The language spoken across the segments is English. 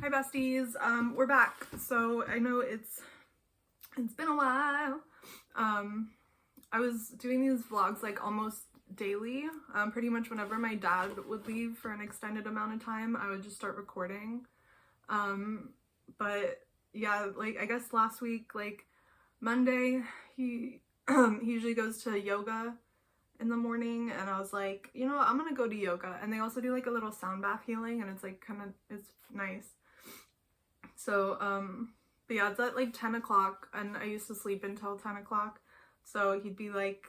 Hi besties, we're back. So I know it's been a while. I was doing these vlogs like almost daily. Pretty much whenever my dad would leave for an extended amount of time, I would just start recording. But yeah, like I guess last week, like Monday, he he usually goes to yoga in the morning, and I was like, you know what, I'm gonna go to yoga. And they also do like a little sound bath healing, and it's like it's nice. So but yeah, it's at like 10 o'clock, and I used to sleep until 10 o'clock, so he'd wake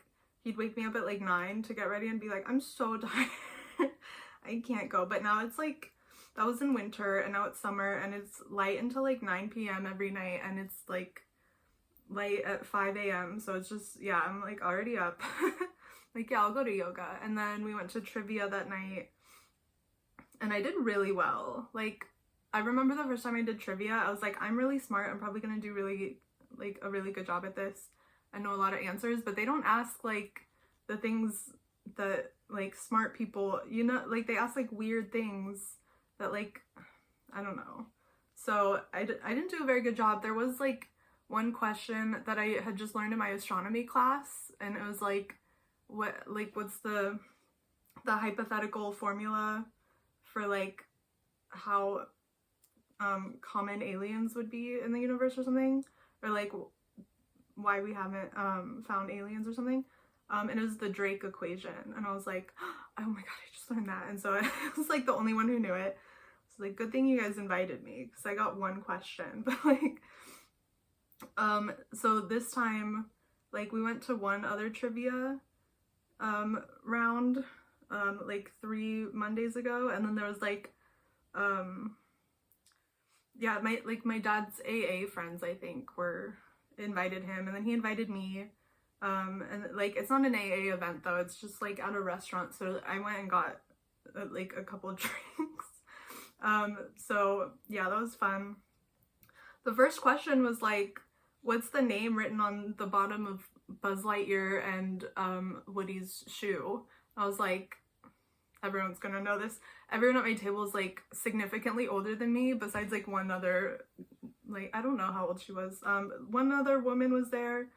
me up at like 9 to get ready and be like, I'm so tired. I can't go. But now it's like, that was in winter, and now it's summer, and it's light until like 9 p.m. every night, and it's like light at 5 a.m. so it's just, yeah, I'm like already up. Like, yeah, I'll go to yoga. And then we went to trivia that night, and I did really well. Like, I remember the first time I did trivia, I was like, I'm really smart, I'm probably gonna do a really good job at this. I know a lot of answers, but they don't ask like the things that like smart people, you know, like they ask like weird things that like, I don't know. So I didn't do a very good job. There was like one question that I had just learned in my astronomy class, and it was like, what's the hypothetical formula for like how common aliens would be in the universe or something, or like why we haven't found aliens or something, and it was the Drake equation, and I was like, oh my god, I just learned that. And so I was like the only one who knew it. So like, good thing you guys invited me, because I got one question. But like so this time, like, we went to one other trivia round like 3 Mondays ago, and then there was like yeah, my dad's AA friends, I think, invited him, and then he invited me. And like, it's not an AA event though, it's just like at a restaurant, so I went and got like a couple of drinks. So yeah, that was fun. The first question was like, what's the name written on the bottom of Buzz Lightyear and Woody's shoe? I was like, everyone's gonna know this. Everyone at my table is like significantly older than me, besides like one other, like, I don't know how old she was. One other woman was there.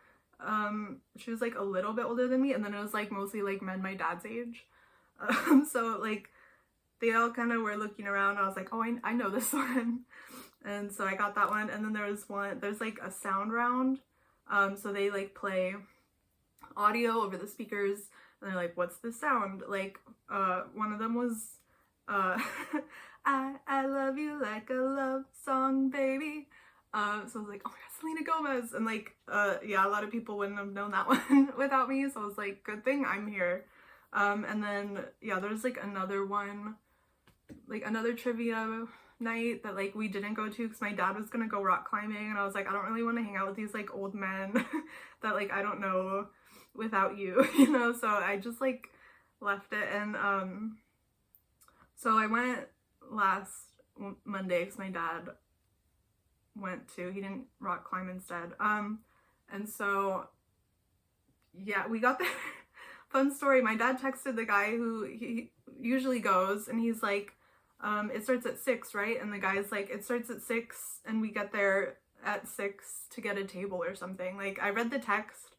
She was like a little bit older than me, and then it was like mostly like men my dad's age. So like they all kind of were looking around. I was like, oh, I know this one. And so I got that one. And then there's like a sound round. So they like play audio over the speakers, and they're like, what's the sound? Like, one of them was, I love you like a love song, baby. So I was like, oh my god, Selena Gomez. And like, yeah, a lot of people wouldn't have known that one without me. So I was like, good thing I'm here. And then, yeah, there's like another one, like another trivia night that like we didn't go to because my dad was gonna go rock climbing, and I was like, I don't really want to hang out with these like old men that like I don't know without you, you know. So I just like left it. And so I went last Monday because my dad he didn't rock climb instead. And so yeah, we got there. Fun story, my dad texted the guy who he usually goes, and he's like, it starts at 6, right? And the guy's like, it starts at 6 and we get there at 6 to get a table or something. Like, I read the text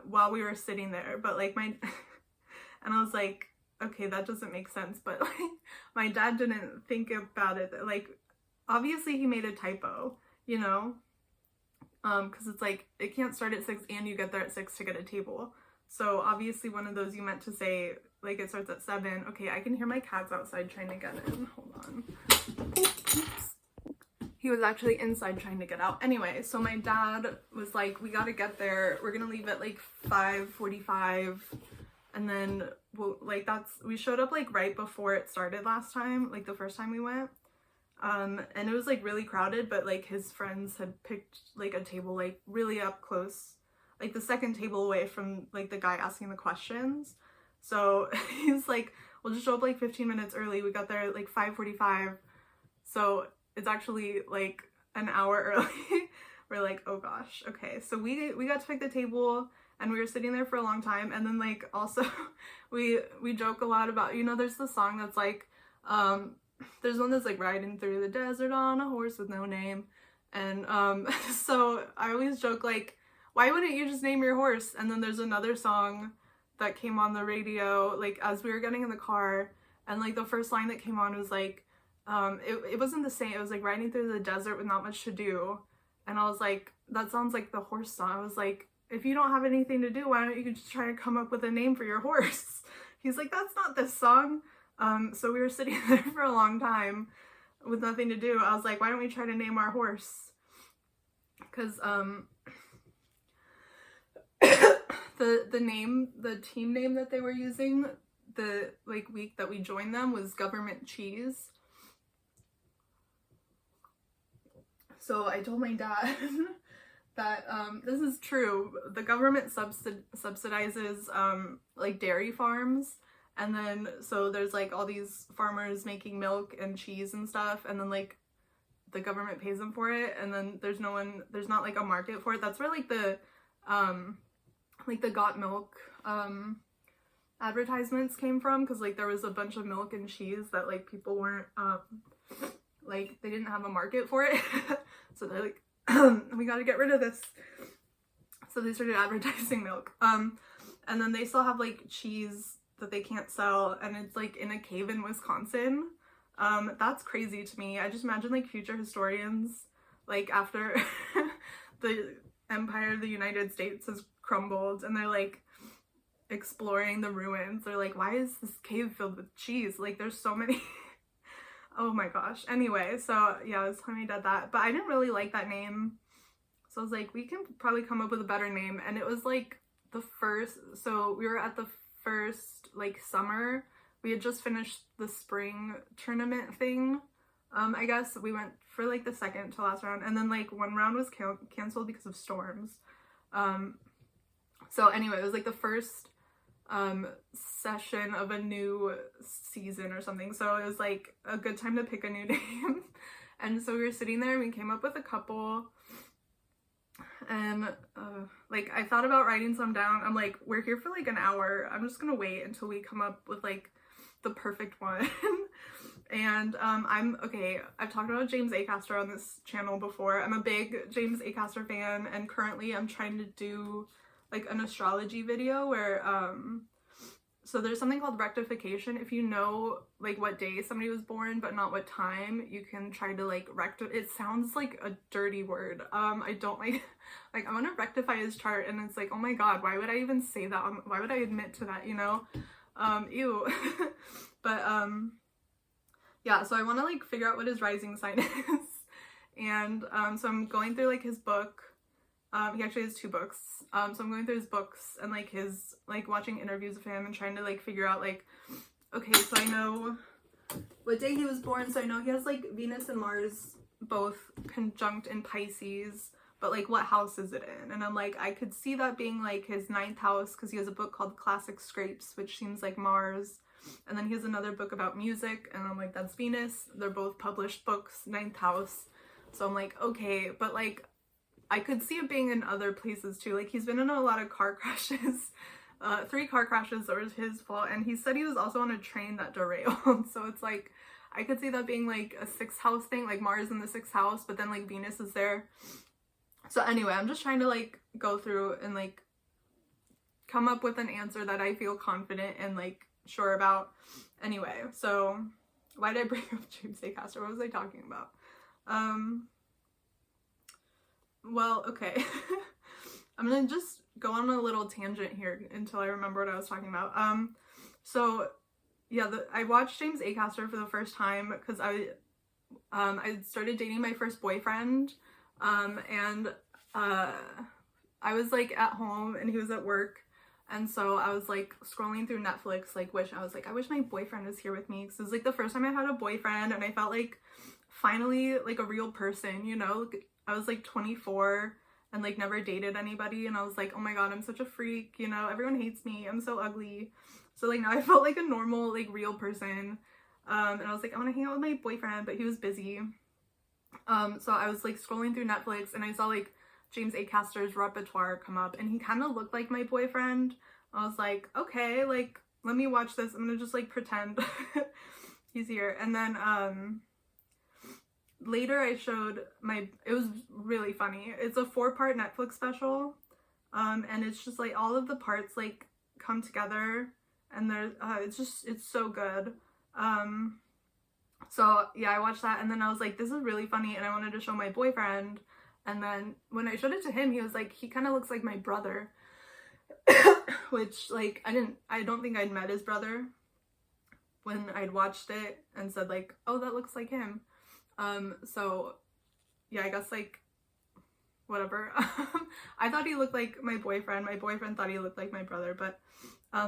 while we were sitting there, but like and I was like, okay, that doesn't make sense. But like, my dad didn't think about it. Like, obviously he made a typo, you know, because it's like, it can't start at 6 and you get there at 6 to get a table. So obviously one of those you meant to say, like, it starts at 7. Okay, I can hear my cats outside trying to get in. Hold on. Oops. He was actually inside trying to get out. Anyway, so my dad was like, we gotta get there. We're gonna leave at like 5:45. And then we showed up like right before it started last time, like the first time we went. And it was like really crowded, but like his friends had picked like a table like really up close, like the second table away from like the guy asking the questions. So he's like, we'll just show up like 15 minutes early. We got there at like 5:45. So it's actually like an hour early. We're like, oh gosh, okay. So we got to pick the table, and we were sitting there for a long time. And then like also we joke a lot about, you know, there's the song that's like, there's one that's like riding through the desert on a horse with no name. And so I always joke like, why wouldn't you just name your horse? And then there's another song that came on the radio like as we were getting in the car, and like the first line that came on was like, it wasn't the same, it was like riding through the desert with not much to do. And I was like, that sounds like the horse song. I was like, if you don't have anything to do, why don't you just try to come up with a name for your horse? He's like, that's not this song. So we were sitting there for a long time with nothing to do. I was like, why don't we try to name our horse? Because the team name that they were using the like week that we joined them was Government Cheese. So I told my dad that this is true. The government subsidizes like dairy farms, and then so there's like all these farmers making milk and cheese and stuff, and then like the government pays them for it, and then there's not like a market for it. That's where like the Got Milk advertisements came from, because like there was a bunch of milk and cheese that like people weren't like they didn't have a market for it. So they're like, we gotta get rid of this. So they started advertising milk. And then they still have like cheese that they can't sell, and it's like in a cave in Wisconsin. That's crazy to me. I just imagine like future historians, like after the empire of the United States has crumbled and they're like exploring the ruins. They're like, why is this cave filled with cheese? Like there's so many. Oh my gosh. Anyway, so yeah, I was telling my dad that, but I didn't really like that name. So I was like, we can probably come up with a better name. And it was like so we were at the first like summer. We had just finished the spring tournament thing. I guess we went for like the second to last round, and then like one round was canceled because of storms. So anyway, it was like the first session of a new season or something, so it was like a good time to pick a new name. And so we were sitting there and we came up with a couple, and like I thought about writing some down. I'm like, we're here for like an hour, I'm just gonna wait until we come up with like the perfect one. And I've talked about James Acaster on this channel before. I'm a big James Acaster fan, and currently I'm trying to do like an astrology video where so there's something called rectification. If you know like what day somebody was born but not what time, you can try to like it sounds like a dirty word. I don't like I want to rectify his chart, and it's like, oh my god, why would I even say that? Why would I admit to that, you know? Ew. But yeah, so I want to like figure out what his rising sign is. And so I'm going through like his book. He actually has 2 books. So I'm going through his books and like his like watching interviews of him and trying to like figure out like, okay, so I know what day he was born. So I know he has like Venus and Mars both conjunct in Pisces, but like what house is it in? And I'm like, I could see that being like his 9th house, because he has a book called Classic Scrapes, which seems like Mars. And then he has another book about music, and I'm like, that's Venus. They're both published books, 9th house. So I'm like, okay, but like I could see it being in other places too. Like he's been in a lot of car crashes, 3 car crashes that was his fault, and he said he was also on a train that derailed. So it's like, I could see that being like a 6th house thing, like Mars in the 6th house, but then like Venus is there. So anyway, I'm just trying to like go through and like come up with an answer that I feel confident and like sure about. Anyway, so why did I bring up James Acaster? What was I talking about? Well, okay. I'm gonna just go on a little tangent here until I remember what I was talking about. So yeah, I watched James Acaster for the first time because I started dating my first boyfriend, and I was like at home and he was at work, and so I was like scrolling through Netflix, like I wish my boyfriend was here with me, because it was like the first time I had a boyfriend, and I felt like finally like a real person, you know. I was like 24 and like never dated anybody, and I was like, oh my god, I'm such a freak, you know, everyone hates me, I'm so ugly. So like now I felt like a normal like real person, and I was like, I want to hang out with my boyfriend, but he was busy. So I was like scrolling through Netflix, and I saw like James Acaster's repertoire come up, and he kind of looked like my boyfriend. I was like, okay, like let me watch this, I'm gonna just like pretend. he's here. And then later I showed it was really funny. It's a 4-part Netflix special, and it's just like all of the parts like come together, and it's so good. So yeah, I watched that, and then I was like, this is really funny, and I wanted to show my boyfriend. And then when I showed it to him, he was like, he kind of looks like my brother, which like I don't think I'd met his brother when I'd watched it and said like, oh, that looks like him. So yeah, I guess like whatever. I thought he looked like my boyfriend. My boyfriend thought he looked like my brother, but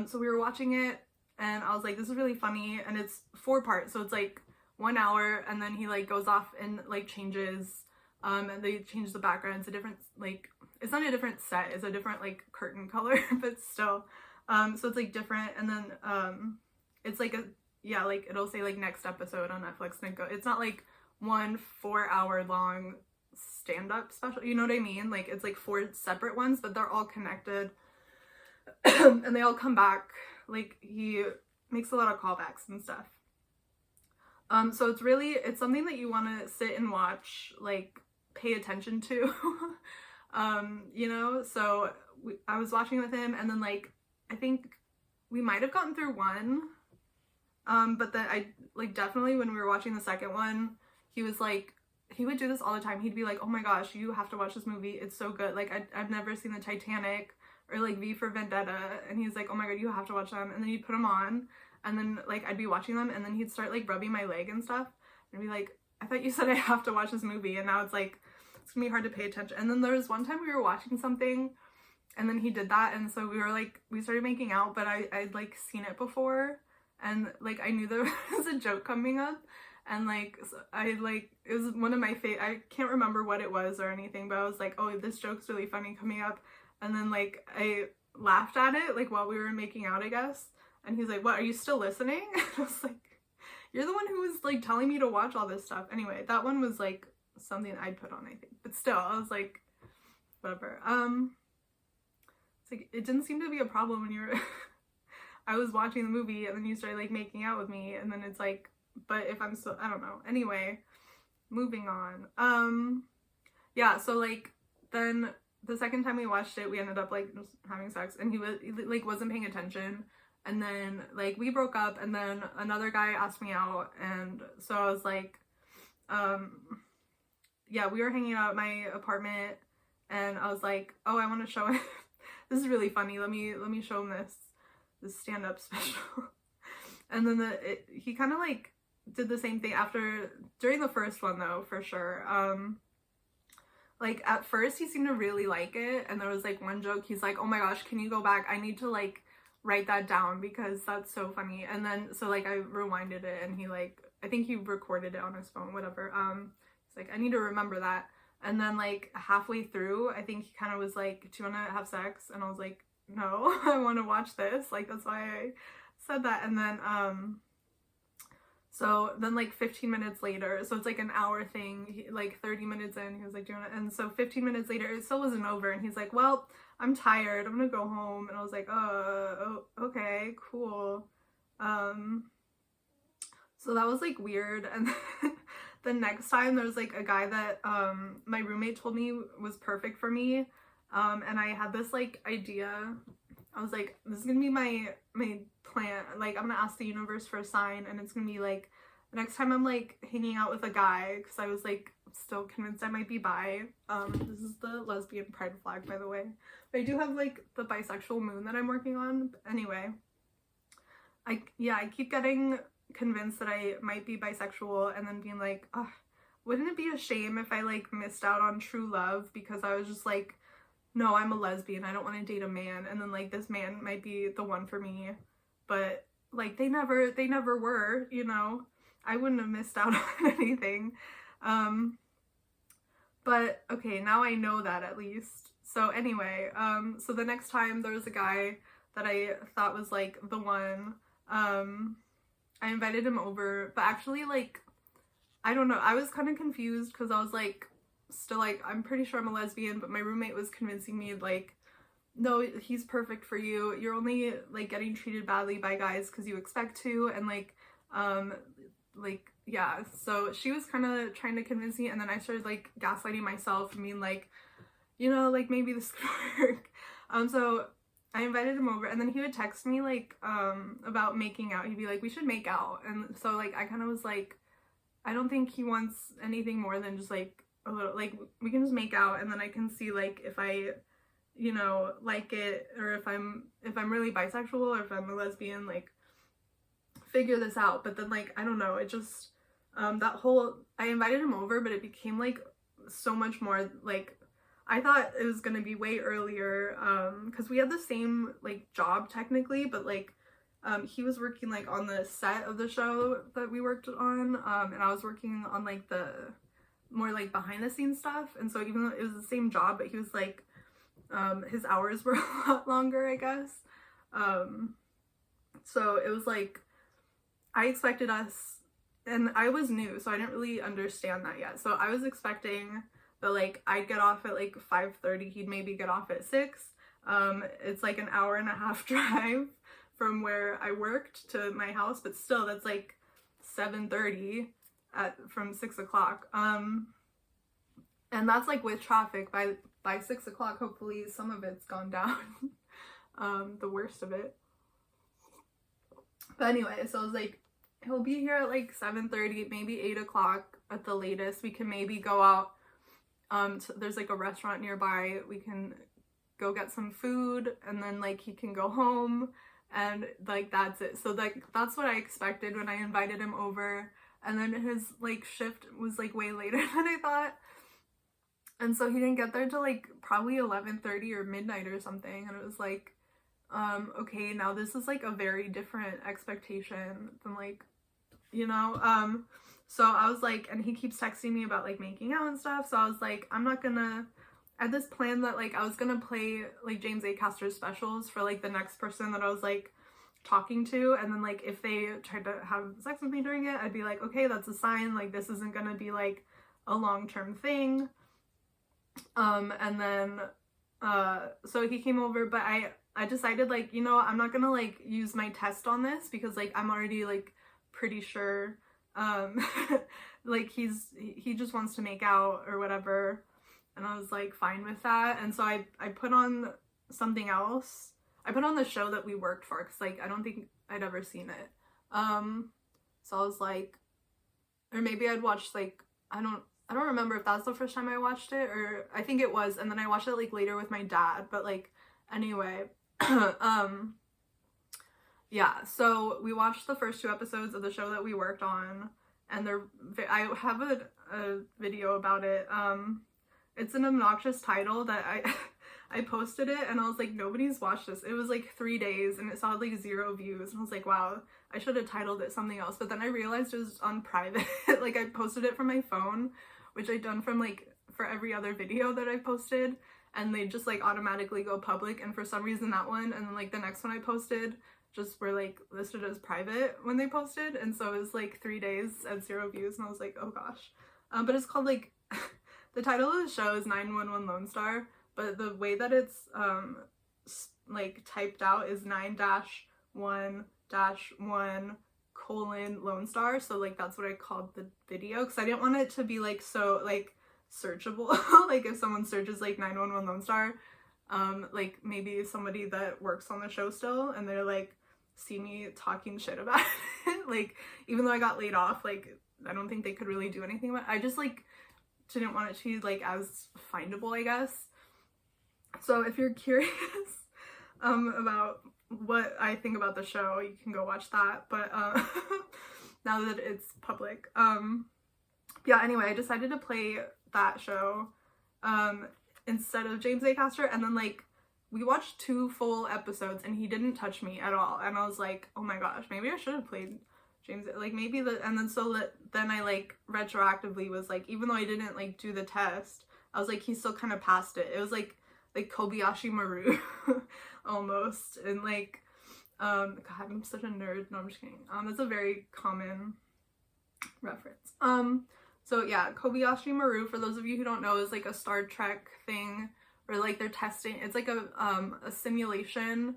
so we were watching it, and I was like, this is really funny, and it's 4 parts, so it's like 1 hour, and then he like goes off and like changes, and they change the background. It's a different, like, it's not a different set, it's a different like curtain color, but still, so it's like different. And then it's like like it'll say like next episode on Netflix, and it's not like 1 4-hour long stand-up special, you know what I mean? Like it's like 4 separate ones, but they're all connected. And they all come back. Like he makes a lot of callbacks and stuff. So it's something that you want to sit and watch, like pay attention to. You know, so I was watching with him, and then like I think we might have gotten through 1, but then I like definitely when we were watching the second one, he was like, he would do this all the time. He'd be like, oh my gosh, you have to watch this movie, it's so good. Like I've never seen the Titanic or like V for Vendetta, and he's like, oh my god, you have to watch them. And then he'd put them on, and then like I'd be watching them, and then he'd start like rubbing my leg and stuff, and be like, I thought you said I have to watch this movie. And now it's like, it's gonna be hard to pay attention. And then there was one time we were watching something, and then he did that, and so we started making out, but I'd like seen it before, and like I knew there was a joke coming up, and like so it was one of my I can't remember what it was or anything, but I was like, oh, this joke's really funny coming up. And then like I laughed at it like while we were making out, I guess. And he's like, what, are you still listening? And I was like, you're the one who was like telling me to watch all this stuff. Anyway, that one was like something I'd put on, I think. But still, I was like, whatever. It's like it didn't seem to be a problem when you were I was watching the movie, and then you started like making out with me, and then it's like, but if I'm still, I don't know. Anyway, moving on. Yeah, so like then the second time we watched it, we ended up like just having sex, and he like wasn't paying attention. And then like we broke up, and then another guy asked me out, and so I was like, yeah, we were hanging out at my apartment, and I was like, oh, I want to show him this is really funny, let me show him this stand-up special. And then he kind of like did the same thing during the first one though, for sure. Like at first he seemed to really like it, and there was like one joke, he's like, oh my gosh, can you go back, I need to like write that down because that's so funny. And then so like I rewinded it, and he like, I think he recorded it on his phone, whatever. He's like, I need to remember that. And then like halfway through, I think he kind of was like, do you want to have sex? And I was like, no, I want to watch this, like that's why I said that. And then so then like 15 minutes later, so it's like an hour thing, like 30 minutes in, he was like doing it, and so 15 minutes later it still wasn't over, and he's like, well, I'm tired, I'm gonna go home. And I was like, oh, okay, cool. So that was like weird. And then the next time there was like a guy that my roommate told me was perfect for me, and I had this like idea. I was like, this is gonna be my plan, like I'm gonna ask the universe for a sign, and it's gonna be like the next time I'm like hanging out with a guy, because I was like still convinced I might be bi. This is the lesbian pride flag, by the way, but I do have like the bisexual moon that I'm working on. Anyway, I keep getting convinced that I might be bisexual, and then being like, oh, wouldn't it be a shame if I like missed out on true love because I was just like, no, I'm a lesbian, I don't want to date a man, and then like this man might be the one for me, but like they never were, you know. I wouldn't have missed out on anything. But okay, now I know that at least. So anyway, so the next time there was a guy that I thought was like the one, I invited him over, but actually like, I don't know, I was kind of confused because I was like, still like, I'm pretty sure I'm a lesbian, but my roommate was convincing me like, no, he's perfect for you, you're only like getting treated badly by guys because you expect to, and like like, yeah, so she was kind of trying to convince me, and then I started like gaslighting myself, I mean, like, you know, like maybe this could work. So I invited him over, and then he would text me like about making out. He'd be like, we should make out. And so like I kind of was like, I don't think he wants anything more than just like a little, like we can just make out, and then I can see like if I, you know, like it, or if I'm really bisexual, or if I'm a lesbian, like figure this out. But then like I don't know, it just that whole, I invited him over, but it became like so much more, like I thought it was gonna be way earlier, because we had the same like job technically, but like he was working like on the set of the show that we worked on, and I was working on like the more like behind the scenes stuff. And so even though it was the same job, but he was like his hours were a lot longer, I guess. So it was like I expected us, and I was new, so I didn't really understand that yet. So I was expecting that like I'd get off at like 5:30, he'd maybe get off at 6. It's like an hour and a half drive from where I worked to my house, but still that's like 7:30 from 6 o'clock. And that's like with traffic. By 6 o'clock, hopefully some of it's gone down. The worst of it. But anyway, so I was like, he'll be here at like 7:30, maybe 8 o'clock at the latest. We can maybe go out. There's like a restaurant nearby. We can go get some food, and then like he can go home, and like that's it. So like that's what I expected when I invited him over. And then his like shift was like way later than I thought. And so he didn't get there till like probably 11:30 or midnight or something. And it was like, okay, now this is like a very different expectation than like, you know, so I was like, and he keeps texting me about like making out and stuff. So I was like, I'm not gonna, I had this plan that like I was gonna play like James Acaster's specials for like the next person that I was like talking to. And then like if they tried to have sex with me during it, I'd be like, okay, that's a sign, like this isn't gonna be like a long-term thing. And then so he came over, but I decided like, you know, I'm not gonna like use my test on this, because like I'm already like pretty sure like he just wants to make out or whatever. And I was like fine with that. And so I put on something else. I put on the show that we worked for, because like I don't think I'd ever seen it. So I was like, or maybe I'd watched like, I don't remember if that's the first time I watched it, or I think it was, and then I watched it like later with my dad. But like anyway, yeah, so we watched the first 2 episodes of the show that we worked on, and I have a video about it. It's an obnoxious title that I posted it, and I was like, nobody's watched this. It was like 3 days, and it saw like 0 views, and I was like, wow, I should have titled it something else. But then I realized it was on private. Like I posted it from my phone, which I've done from like for every other video that I posted, and they just like automatically go public. And for some reason that one, and then like the next one I posted, just were like listed as private when they posted. And so it was like 3 days at 0 views, and I was like, oh gosh. But it's called like the title of the show is 911 Lone Star, but the way that it's like typed out is 9-1-1 Lone Star. So like that's what I called the video, because I didn't want it to be like so like searchable. Like if someone searches like 911 Lone Star, like maybe somebody that works on the show still, and they're like see me talking shit about it. Like even though I got laid off, like I don't think they could really do anything about it. I just like didn't want it to be like as findable, I guess. So if you're curious about what I think about the show, you can go watch that. But now that it's public, yeah, anyway, I decided to play that show instead of James Acaster. And then like we watched 2 full episodes, and he didn't touch me at all. And I was like, oh my gosh, maybe I should have played James, like maybe and then so that then I like retroactively was like, even though I didn't like do the test, I was like, he's still kind of past it. It was like kobiyashi maru almost. And like god, I'm such a nerd. No, I'm just kidding. It's a very common reference. So yeah, kobiyashi maru, for those of you who don't know, is like a Star Trek thing where like they're testing, it's like a simulation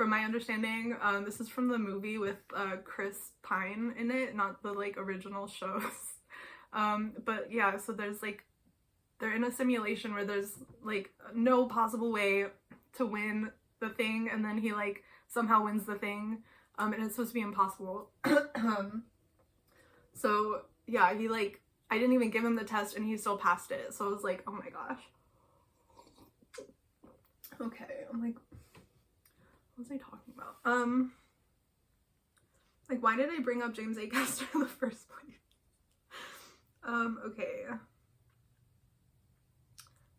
from my understanding, this is from the movie with Chris Pine in it, not the like original shows. But yeah, so there's like, they're in a simulation where there's like no possible way to win the thing, and then he like somehow wins the thing, and it's supposed to be impossible. So yeah, he like, I didn't even give him the test and he still passed it, so I was like, oh my gosh. Okay, I'm like, what was I talking about? Like, why did I bring up James Acaster in the first place? Okay.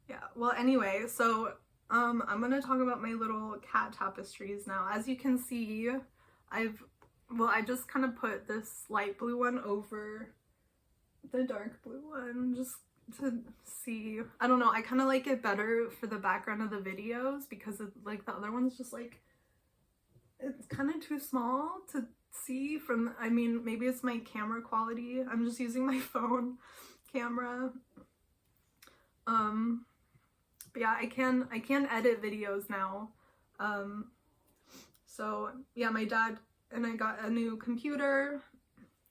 Yeah, well, anyway, so, I'm gonna talk about my little cat tapestries now. As you can see, I just kind of put this light blue one over the dark blue one, just to see. I don't know, I kind of like it better for the background of the videos, because it, like, the other one's just like, it's kind of too small to see from, I mean, maybe it's my camera quality. I'm just using my phone camera. But yeah, I can edit videos now. So yeah, my dad and I got a new computer,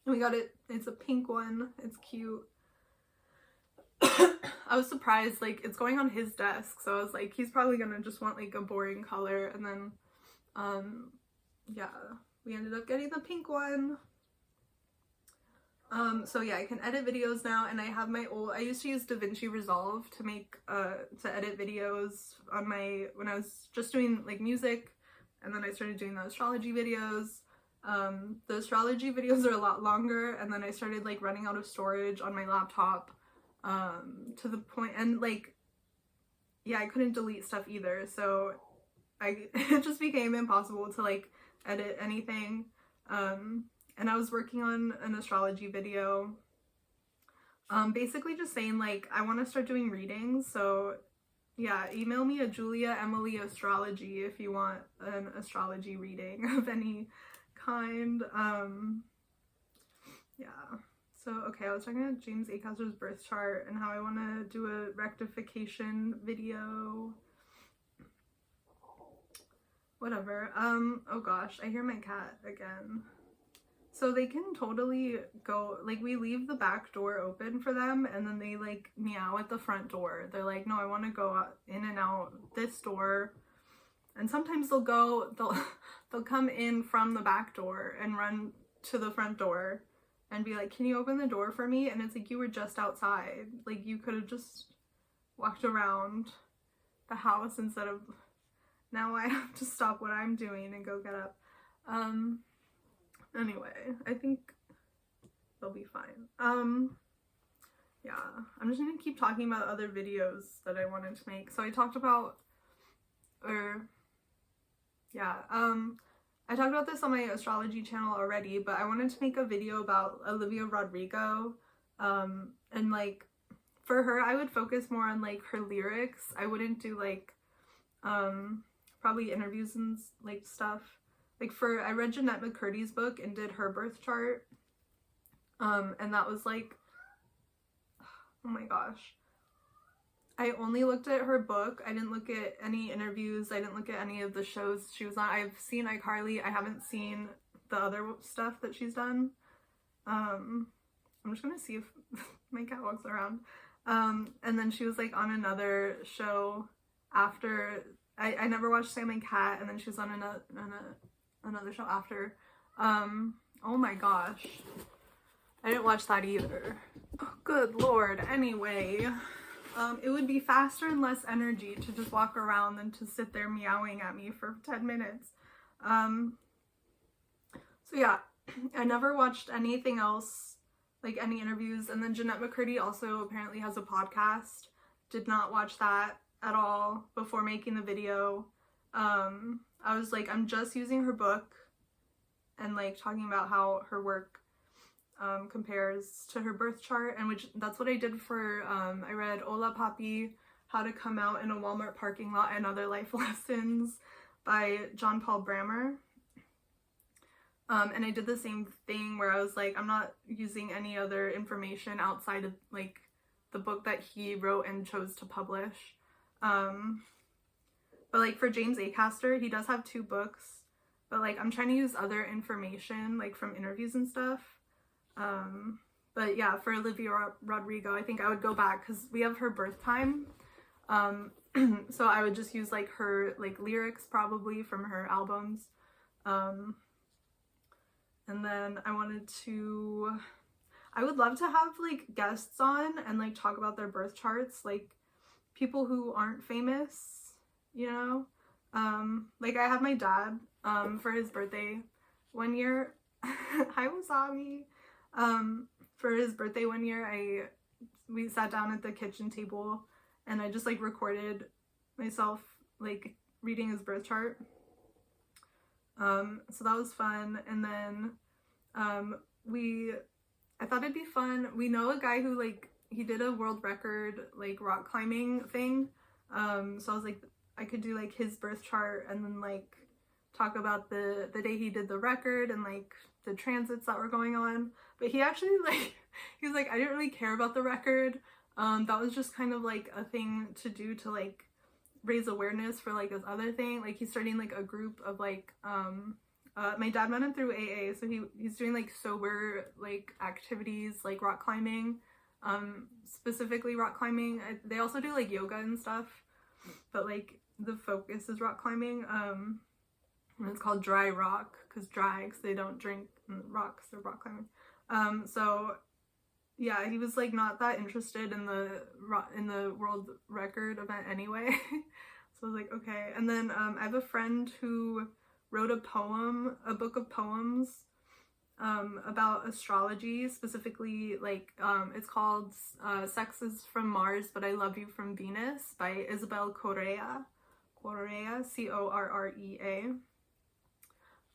and we got it, it's a pink one, it's cute. I was surprised, like, it's going on his desk, so I was like, he's probably gonna just want like a boring color, and then yeah, we ended up getting the pink one. So yeah, I can edit videos now, and I have my old, I used to use DaVinci Resolve to make, to edit videos on my, when I was just doing like music, and then I started doing the astrology videos. The astrology videos are a lot longer, and then I started like running out of storage on my laptop, to the point, and like, yeah, I couldn't delete stuff either, so it just became impossible to like edit anything. And I was working on an astrology video, basically just saying like, I want to start doing readings, so yeah, email me at Julia Emily Astrology if you want an astrology reading of any kind. Yeah, so okay, I was talking about James Acaster's birth chart and how I want to do a rectification video. Whatever. Oh gosh, I hear my cat again. So they can totally go, like, we leave the back door open for them, and then they like meow at the front door. They're like, no, I want to go in and out this door. And sometimes they'll come in from the back door and run to the front door and be like, can you open the door for me? And it's like, you were just outside, like you could have just walked around the house instead of, now I have to stop what I'm doing and go get up. Anyway, I think they'll be fine. Yeah, I'm just gonna keep talking about other videos that I wanted to make. So I talked about, I talked about this on my astrology channel already, but I wanted to make a video about Olivia Rodrigo, and like, for her, I would focus more on like her lyrics. I wouldn't do like, probably interviews and like stuff. Like I read Jeanette McCurdy's book and did her birth chart, and that was like, oh my gosh. I only looked at her book. I didn't look at any interviews. I didn't look at any of the shows she was on. I've seen iCarly. I haven't seen the other stuff that she's done. I'm just gonna see if my cat walks around. And then she was like on another show after. I never watched Sam and Cat, and then she was on another show after. Oh my gosh, I didn't watch that either. Oh, good lord. Anyway, it would be faster and less energy to just walk around than to sit there meowing at me for 10 minutes. So yeah, I never watched anything else, like any interviews. And then Jeanette McCurdy also apparently has a podcast. Did not watch that at all before making the video. I was like, I'm just using her book and like talking about how her work compares to her birth chart, and that's what I did for, I read Hola Papi, How to Come Out in a Walmart Parking Lot and Other Life Lessons by John Paul Brammer. And I did the same thing where I was like, I'm not using any other information outside of like the book that he wrote and chose to publish. But like for James Acaster, he does have 2 books. but like I'm trying to use other information like from interviews and stuff. But yeah, for Olivia Rodrigo, I think I would go back because we have her birth time. So I would just use like her like lyrics probably from her albums. And then I would love to have like guests on and like talk about their birth charts, like people who aren't famous, you know? Like I had my dad for his birthday one year. Hi Wasabi. For his birthday one year, we sat down at the kitchen table and I just like recorded myself like reading his birth chart. So that was fun. And then I thought it'd be fun. We know a guy who like he did a world record like rock climbing thing. So I was like, I could do like his birth chart and then like talk about the day he did the record and like the transits that were going on. But he actually like he was like, I didn't really care about the record. That was just kind of like a thing to do to like raise awareness for like this other thing. Like he's starting like a group of like my dad met him through AA, so he's doing like sober like activities like rock climbing, specifically rock climbing. They also do like yoga and stuff, but like the focus is rock climbing. And it's called dry rock because they don't drink rocks, they're rock climbing. So yeah, he was like not that interested in the world record event anyway. So I was like, okay. And then I have a friend who wrote a book of poems about astrology, specifically like it's called Sex is from Mars but I Love You from Venus by Isabel Correa, Correa.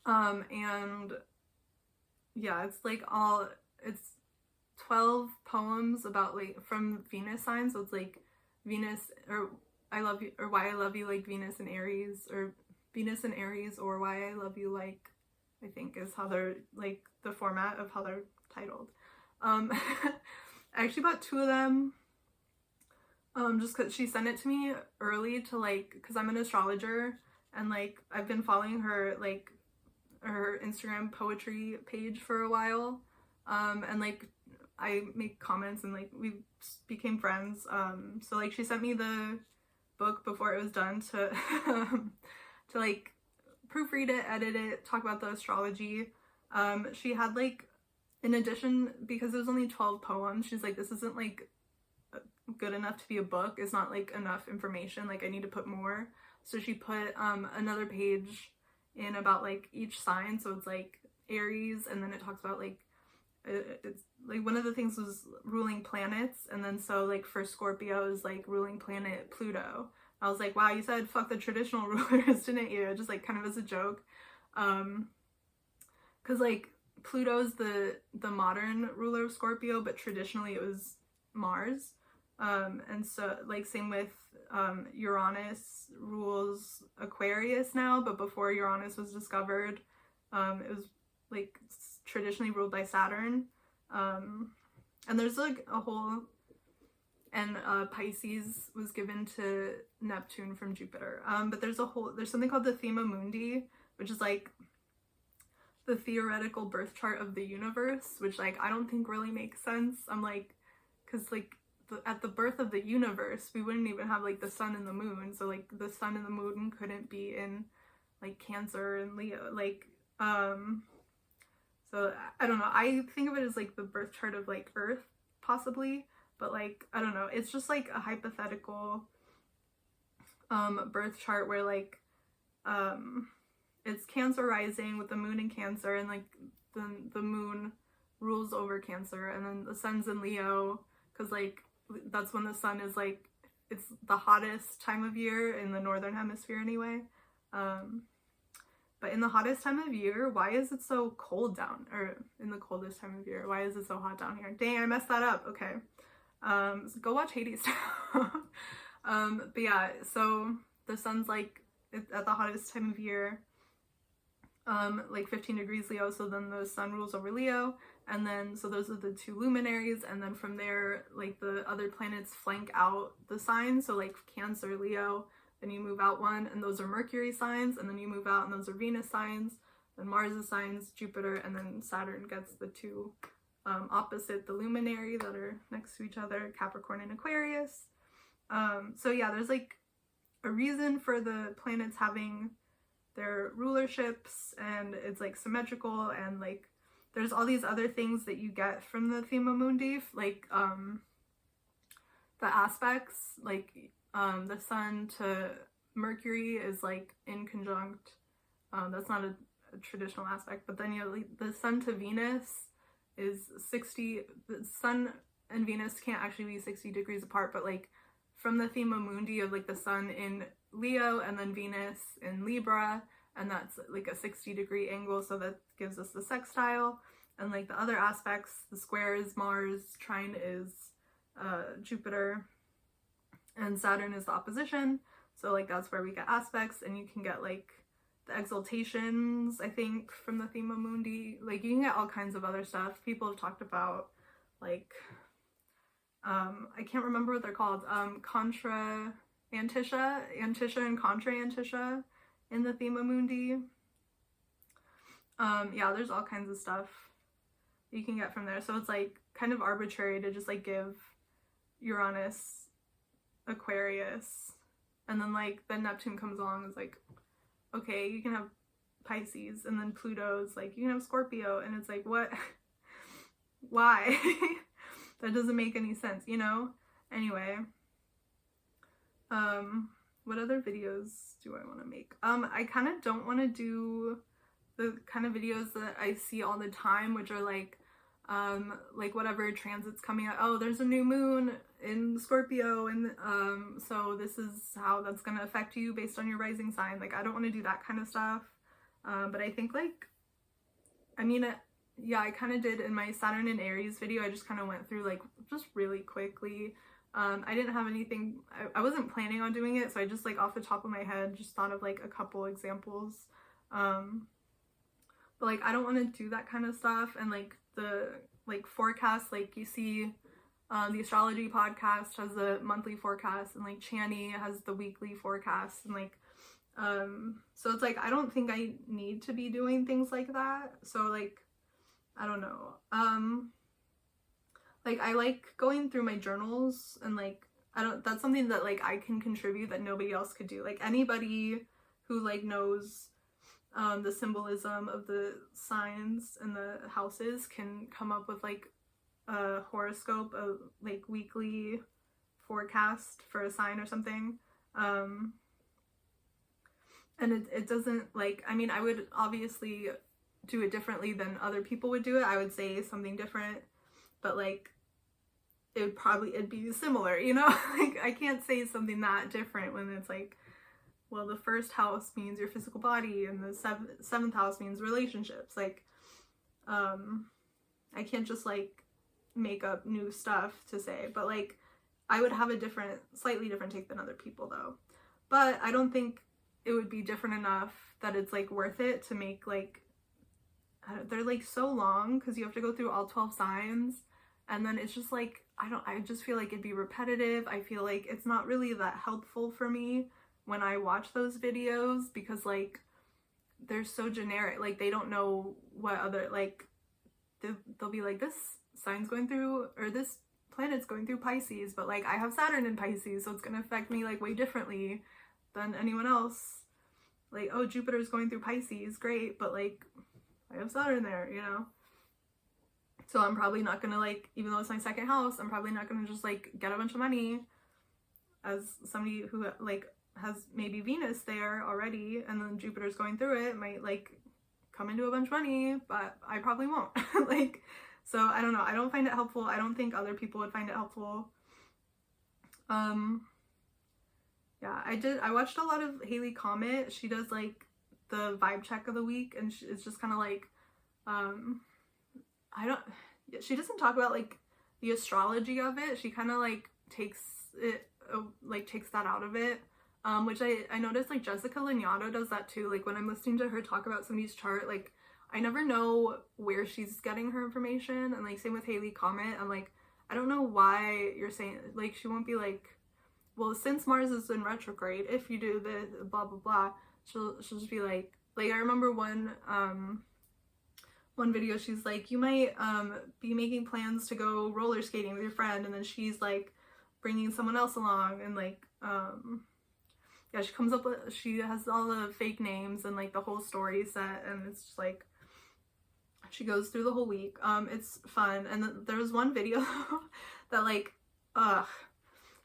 And yeah, it's like it's 12 poems about like from Venus signs, so it's like Venus or I love you, or why I love you like Venus and Aries, or Venus and Aries, or why I love you like, I think is how they're like the format of how they're titled. I actually bought 2 of them just because she sent it to me early to like, because I'm an astrologer and like I've been following her like her Instagram poetry page for a while, and like I make comments and like we became friends. So like she sent me the book before it was done to to like proofread it, edit it, talk about the astrology. She had like, in addition, because it was only 12 poems, she's like, this isn't like good enough to be a book. It's not like enough information. Like I need to put more. So she put another page in about like each sign. So it's like Aries, and then it talks about like it's like one of the things was ruling planets, and then so like for Scorpio is like ruling planet Pluto. I was like, wow, you said fuck the traditional rulers, didn't you? Just like kind of as a joke, because like Pluto's the modern ruler of Scorpio, but traditionally it was Mars. And so like same with Uranus rules Aquarius now, but before Uranus was discovered, it was like traditionally ruled by Saturn. And there's like a whole, and Pisces was given to Neptune from Jupiter. But there's something called the Thema Mundi, which is like the theoretical birth chart of the universe, which like I don't think really makes sense. I'm like, because like at the birth of the universe, we wouldn't even have like the sun and the moon, so like the sun and the moon couldn't be in like Cancer and Leo, like so I don't know. I think of it as like the birth chart of like Earth possibly, but like I don't know, it's just like a hypothetical birth chart where like it's Cancer rising with the moon in Cancer, and like the moon rules over Cancer, and then the sun's in Leo because like that's when the sun is like, it's the hottest time of year in the northern hemisphere anyway. But in the hottest time of year, why is it so cold down, or in the coldest time of year, why is it so hot down here? Dang, I messed that up. Okay. So go watch Hades now. But yeah, so the sun's like at the hottest time of year, like 15 degrees Leo, so then the sun rules over Leo, and then so those are the 2 luminaries, and then from there like the other planets flank out the signs, so like Cancer, Leo, then you move out one and those are Mercury signs, and then you move out and those are Venus signs. then Mars assigns Jupiter, and then Saturn gets the two opposite the luminary that are next to each other, Capricorn and Aquarius. So yeah, there's like a reason for the planets having their rulerships, and it's like symmetrical, and like there's all these other things that you get from the Thema Mundi, like the aspects, like the Sun to Mercury is like in conjunct. That's not a traditional aspect, but then you know, like the Sun to Venus is 60. The Sun and Venus can't actually be 60 degrees apart, but like from the Thema Mundi of like the Sun in Leo and then Venus in Libra, and that's like a 60-degree angle, so that gives us the sextile. And like the other aspects, the square is Mars, trine is Jupiter, and Saturn is the opposition. So like that's where we get aspects, and you can get like the exaltations, I think, from the Thema Mundi. Like you can get all kinds of other stuff. People have talked about like I can't remember what they're called, antisha and contra antisha in the Thema Mundi. Yeah, there's all kinds of stuff you can get from there. So it's like kind of arbitrary to just like give Uranus Aquarius, and then like then Neptune comes along and is like, okay, you can have Pisces, and then Pluto's like, you can have Scorpio, and it's like, what? Why? That doesn't make any sense, you know? Anyway, what other videos do I want to make? I kind of don't want to do the kind of videos that I see all the time, which are like whatever transit's coming out. Oh, there's a new moon in Scorpio, and so this is how that's gonna affect you based on your rising sign. Like I don't want to do that kind of stuff. But I think like, I mean, yeah, I kind of did in my Saturn and Aries video. I just kind of went through like just really quickly. I didn't have anything, I wasn't planning on doing it, so I just like off the top of my head just thought of like a couple examples. But like I don't want to do that kind of stuff. And like the like forecast, like you see the astrology podcast has a monthly forecast, and like Chani has the weekly forecast, and like so it's like I don't think I need to be doing things like that. So like I don't know, like I like going through my journals, and like that's something that like I can contribute that nobody else could do. Like anybody who like knows the symbolism of the signs and the houses can come up with like a horoscope, a like weekly forecast for a sign or something. And it doesn't like, I mean, I would obviously do it differently than other people would do it. I would say something different, but like it'd be similar, you know? Like I can't say something that different when it's like, well, the first house means your physical body, and the seventh house means relationships. Like, I can't just like make up new stuff to say, but like I would have a slightly different take than other people though. But I don't think it would be different enough that it's like worth it to make like, they're like so long because you have to go through all 12 signs, and then it's just like, I just feel like it'd be repetitive. I feel like it's not really that helpful for me when I watch those videos, because like they're so generic. Like they don't know what other, like they'll be like, this sign's going through, or this planet's going through Pisces, but like I have Saturn in Pisces, so it's gonna affect me like way differently than anyone else. Like, oh, Jupiter's going through Pisces, great, but like I have Saturn there, you know? So I'm probably not gonna like, even though it's my second house, I'm probably not gonna just like get a bunch of money as somebody who like has maybe Venus there already, and then Jupiter's going through it, might like come into a bunch of money, but I probably won't. Like, so I don't know, I don't find it helpful. I don't think other people would find it helpful. Yeah, I watched a lot of Haley Comet. She does like the vibe check of the week, and it's just kind of like, she doesn't talk about like the astrology of it. She kind of like takes that out of it. Which I noticed like Jessica Lanyadoo does that too. Like when I'm listening to her talk about somebody's chart, like I never know where she's getting her information. And like same with Haley Comet, I'm like, I don't know why you're saying, like she won't be like, well, since Mars is in retrograde, if you do this, blah blah blah, she'll just be like, Like, I remember one video, she's like, you might be making plans to go roller skating with your friend, and then she's like bringing someone else along, and like yeah, she has all the fake names and like the whole story set, and it's just like she goes through the whole week. It's fun. And there was one video that like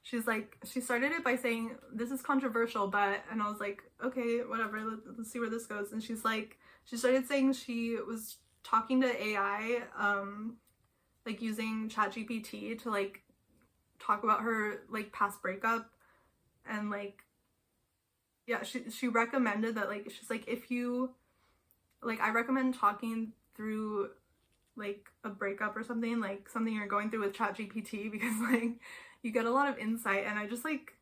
she's like, she started it by saying, this is controversial, but, and I was like, okay, whatever, let's see where this goes. And she's like, she started saying she was talking to AI, like using ChatGPT to like talk about her like past breakup, and like, yeah, she recommended that, like, she's like, if you, like, I recommend talking through like a breakup or something, like something you're going through with ChatGPT, because like you get a lot of insight. And I just like,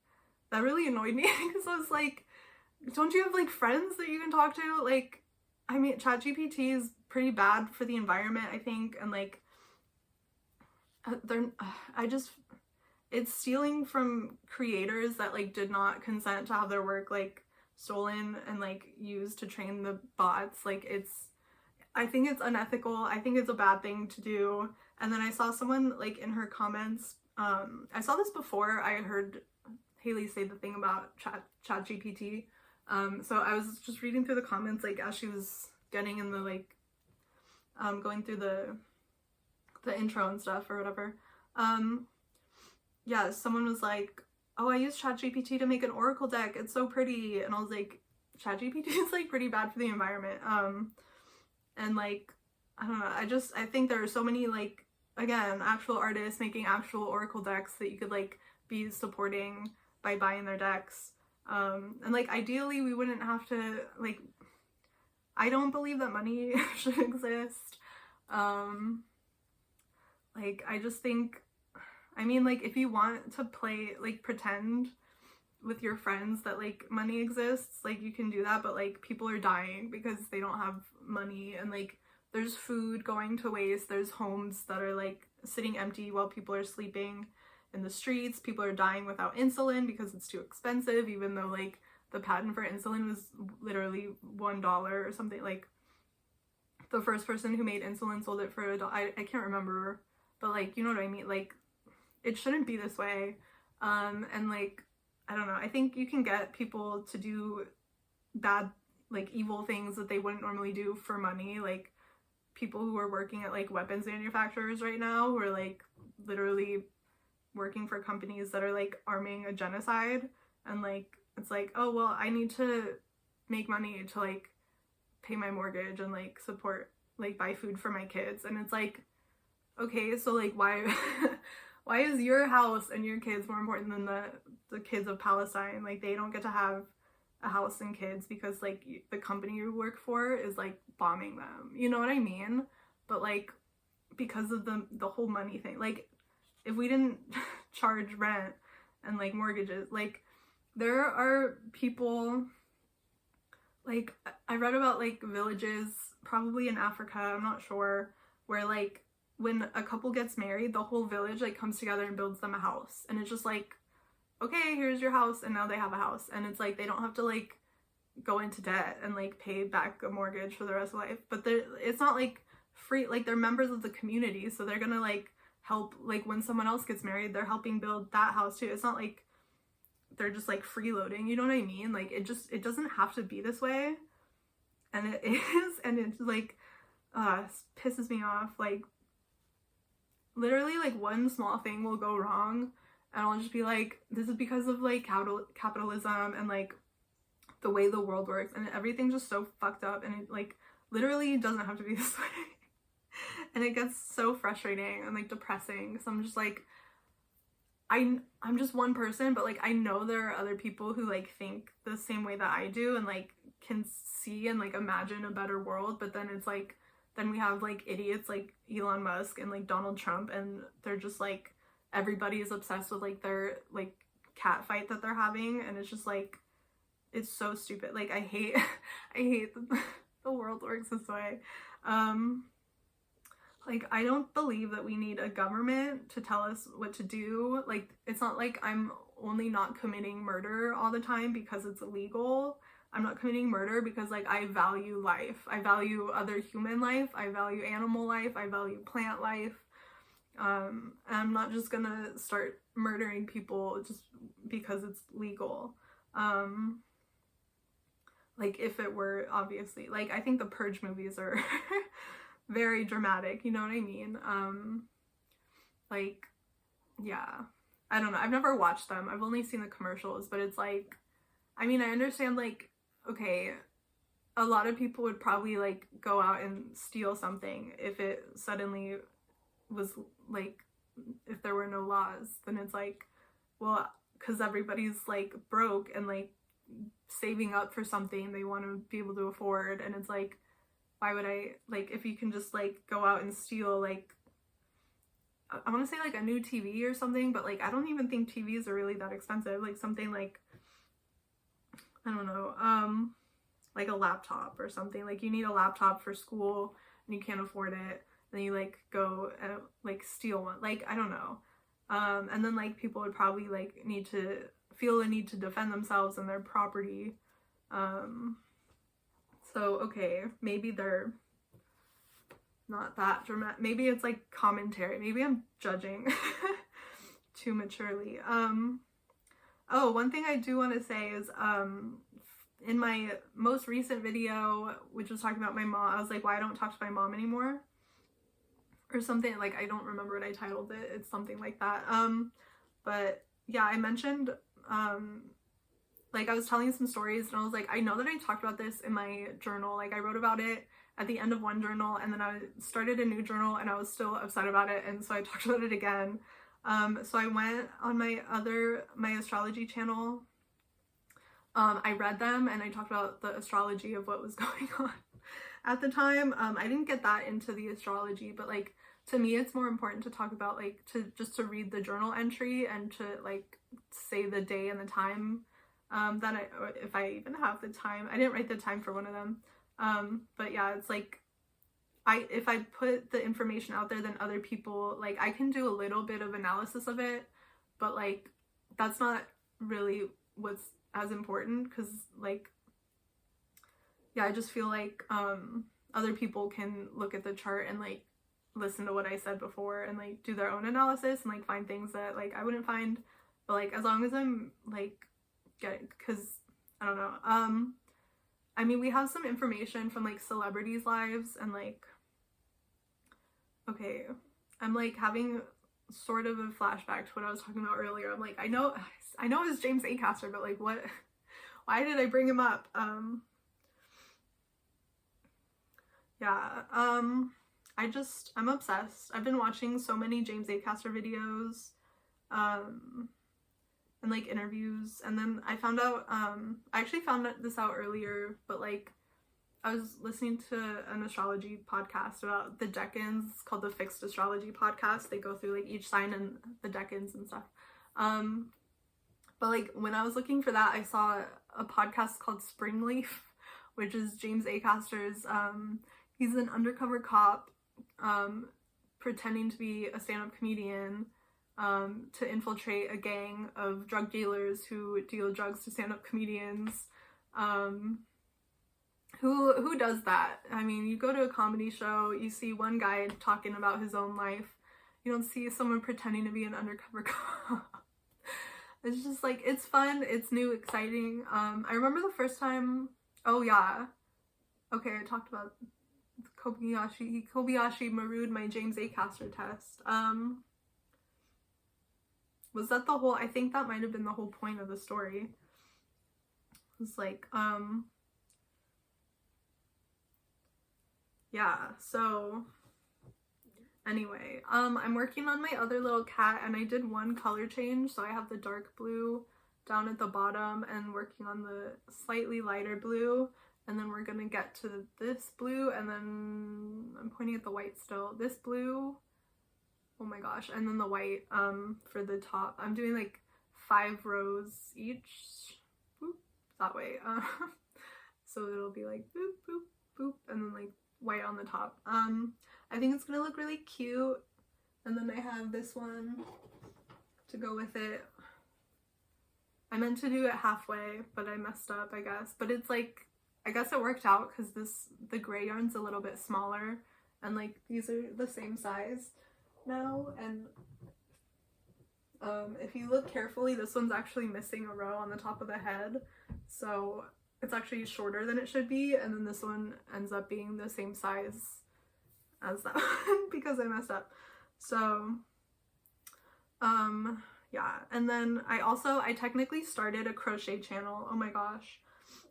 that really annoyed me because I was like, don't you have like friends that you can talk to? Like, I mean, ChatGPT is pretty bad for the environment, I think, and like it's stealing from creators that like did not consent to have their work like stolen and like used to train the bots. Like, I think it's unethical. I think it's a bad thing to do. And then I saw someone like in her comments, I saw this before I heard Haley say the thing about ChatGPT. So I was just reading through the comments like as she was getting in the like going through the intro and stuff or whatever. Yeah, someone was like, oh, I used ChatGPT to make an oracle deck, it's so pretty. And I was like, ChatGPT is like pretty bad for the environment. And like, I don't know, I think there are so many like, again, actual artists making actual oracle decks that you could like be supporting by buying their decks. And like, ideally we wouldn't have to, like, I don't believe that money should exist. Like, I just think, I mean, like, if you want to play, like, pretend with your friends that like money exists, like you can do that, but like people are dying because they don't have money, and like there's food going to waste, there's homes that are like sitting empty while people are sleeping in the streets, people are dying without insulin because it's too expensive, even though like the patent for insulin was literally $1 or something. Like, the first person who made insulin sold it for $1. I can't remember, but like, you know what I mean? Like, it shouldn't be this way. And like, I don't know, I think you can get people to do bad, like evil things that they wouldn't normally do for money. Like people who are working at like weapons manufacturers right now, who are like literally working for companies that are like arming a genocide, and like it's like, oh well, I need to make money to like pay my mortgage and like support, like buy food for my kids. And it's like, okay, so like why why is your house and your kids more important than the kids of Palestine? Like, they don't get to have a house and kids because like the company you work for is like bombing them, you know what I mean? But like, because of the whole money thing, like if we didn't charge rent and like mortgages, like there are people, like I read about like villages probably in Africa, I'm not sure, where like when a couple gets married, the whole village like comes together and builds them a house, and it's just like, okay, here's your house, and now they have a house. And it's like they don't have to like go into debt and like pay back a mortgage for the rest of life. But it's not like free, like they're members of the community, so they're gonna like help, like when someone else gets married, they're helping build that house too. It's not like they're just like freeloading, you know what I mean? Like it doesn't have to be this way, and it is, and it's like pisses me off. Like literally like one small thing will go wrong and I'll just be like, this is because of like capitalism and like the way the world works, and everything's just so fucked up, and it like literally doesn't have to be this way. And it gets so frustrating and like depressing, so I'm just like, I'm just one person, but like I know there are other people who like think the same way that I do and like can see and like imagine a better world. But then it's like, then we have like idiots like Elon Musk and like Donald Trump, and they're just like, everybody is obsessed with like their like cat fight that they're having, and it's just like, it's so stupid. Like I hate the world works this way. Like I don't believe that we need a government to tell us what to do. Like it's not like I'm only not committing murder all the time because it's illegal. I'm not committing murder because like I value life. I value other human life. I value animal life. I value plant life. And I'm not just gonna start murdering people just because it's legal. Like if it were, obviously, like I think the Purge movies are very dramatic, you know what I mean? Like, yeah, I don't know. I've never watched them. I've only seen the commercials, but it's like, I mean, I understand, like, okay, a lot of people would probably like go out and steal something if it suddenly was like, if there were no laws, then it's like, well, because everybody's like broke and like saving up for something they want to be able to afford, and it's like, why would I, like, if you can just like go out and steal, like, I want to say like a new TV or something, but like I don't even think TVs are really that expensive, like something like, I don't know, like a laptop or something. Like you need a laptop for school and you can't afford it, then you like go and like steal one, like I don't know. And then like people would probably like feel the need to defend themselves and their property. So okay, maybe they're not that dramatic. Maybe it's like commentary. Maybe I'm judging too maturely. Oh, one thing I do want to say is in my most recent video, which was talking about my mom, I was like, why I don't talk to my mom anymore or something. Like I don't remember what I titled it. It's something like that. But yeah, I mentioned like I was telling some stories and I was like, I know that I talked about this in my journal. Like I wrote about it at the end of one journal and then I started a new journal and I was still upset about it, and so I talked about it again. So I went on my astrology channel. I read them and I talked about the astrology of what was going on at the time. I didn't get that into the astrology, but like to me it's more important to talk about like to read the journal entry and to like say the day and the time that if I even have the time. I didn't write the time for one of them. But yeah, it's like if I put the information out there, then other people, like I can do a little bit of analysis of it, but like that's not really what's as important, because like, yeah, I just feel like other people can look at the chart and like listen to what I said before and like do their own analysis and like find things that like I wouldn't find. But like as long as I'm like getting, because I don't know, I mean, we have some information from like celebrities' lives and like, okay, I'm like having sort of a flashback to what I was talking about earlier. I'm like, I know it's James Acaster, but like what, why did I bring him up? Yeah, I'm obsessed. I've been watching so many James Acaster videos, and like interviews, and then I found out, I actually found this out earlier, but like I was listening to an astrology podcast about the decans. It's called the Fixed Astrology Podcast. They go through like each sign and the decans and stuff. But like when I was looking for that, I saw a podcast called Springleaf, which is James Acaster's. He's an undercover cop pretending to be a stand-up comedian to infiltrate a gang of drug dealers who deal drugs to stand-up comedians. Who does that? I mean, you go to a comedy show, you see one guy talking about his own life. You don't see someone pretending to be an undercover cop. It's just like, it's fun, it's new, exciting. I remember the first time, oh yeah, okay, I talked about Kobiyashi maru-ed my James Acaster test. Was that the whole, I think that might have been the whole point of the story. It was like, yeah, so anyway, I'm working on my other little cat, and I did one color change, so I have the dark blue down at the bottom and working on the slightly lighter blue, and then we're gonna get to this blue, and then I'm pointing at the white still, this blue, oh my gosh, and then the white for the top. I'm doing like 5 rows each, boop, that way, so it'll be like boop boop boop, and then like white on the top. I think it's gonna look really cute, and then I have this one to go with it. I meant to do it halfway, but I messed up, I guess. But it's like, I guess it worked out because the gray yarn's a little bit smaller, and like these are the same size now. And if you look carefully, this one's actually missing a row on the top of the head, so it's actually shorter than it should be. And then this one ends up being the same size as that one because I messed up. So yeah, and then I technically started a crochet channel. Oh my gosh.